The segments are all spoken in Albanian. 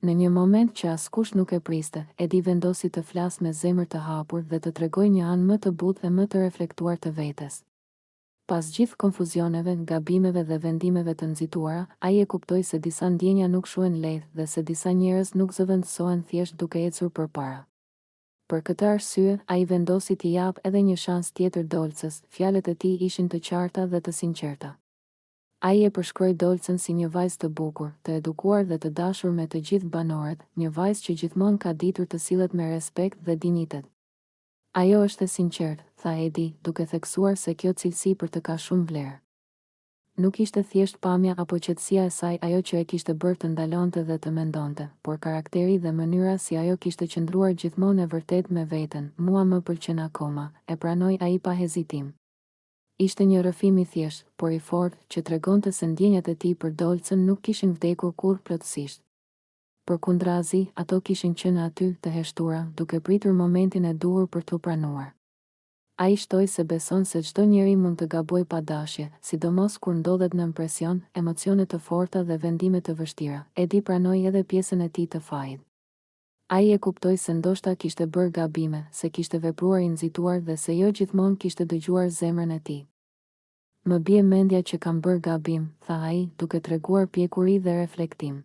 Në një moment që askush nuk e priste, Edi vendosi të flasë me zemër të hapur dhe të tregoj një anë më të butë dhe më të reflektuar të vetes. Pas gjithë konfuzioneve, gabimeve dhe vendimeve të nxituara, ai e kuptoi se disa ndjenja nuk shuhen lehtë dhe se disa njerëz nuk zëvendësohen thjesht duke ecur përpara. Për këtë arsye, ai vendosi t'i japë edhe një shans tjetër Dolcës. Fjalët e tij ishin të qarta dhe të sinqerta. Ai e përshkroi Dolcën si një vajzë të bukur, të edukuar dhe të dashur me të gjithë banorët, një vajzë që gjithmonë ka ditur të sillet me respekt dhe dinitet. Ajo është e sinqertë, tha Edi, duke theksuar se kjo cilësi për të ka shumë vlerë. Nuk ishte thjesht pamja apo qetësia e saj ajo që e kishte bërë të ndalonte dhe të mendonte, por karakteri dhe mënyra si ajo kishte qëndruar gjithmonë e vërtet me veten. Mua më pëlqen akoma, e pranoi ai pa hezitim. Ishte një rrëfim i thjeshtë, por i fortë, që tregonte se ndjenjat e tij për Dolcën nuk kishin vdekur kurrë plotësisht. Përkundrazi, ato kishin qenë aty, të heshtura, duke pritur momentin e duhur për t'u pranuar. Ai shtoi se beson se çdo njeri mund të gabojë pa dashje, sidomos kur ndodhet në presion, emocione të forta dhe vendime të vështira. Edi pranoi edhe pjesën e tij të fajit. Ai e kuptoi se ndoshta kishte bërë gabime, se kishte vepruar i nxituar dhe se jo gjithmonë kishte dëgjuar zemrën e tij. Më bie mendja që kam bërë gabim, tha ai, duke treguar pjekuri dhe reflektim.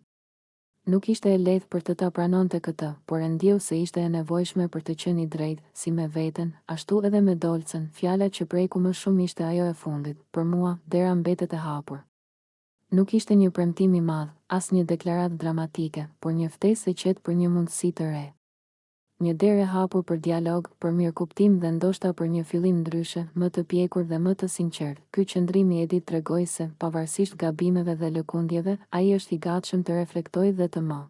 Nuk ishte e lehtë për të ta pranonte këtë, por e ndjeu se ishte e nevojshme për të qenë i drejtë, si me veten, ashtu edhe me Dolcën. Fjala që preku më shumë ishte ajo e fundit: për mua, dera mbetet e hapur. Nuk ishte një premtim i madh, as një deklaratë dramatike, por një ftesë e qetë për një mundësi të re. Një derë e hapur për dialog, për mirëkuptim dhe ndoshta për një fillim ndryshe, më të pjekur dhe më të sinqert. Ky qëndrim i Edit tregoi se, pavarësisht gabimeve dhe lëkundjeve, ai është i gatshëm të reflektojë dhe të më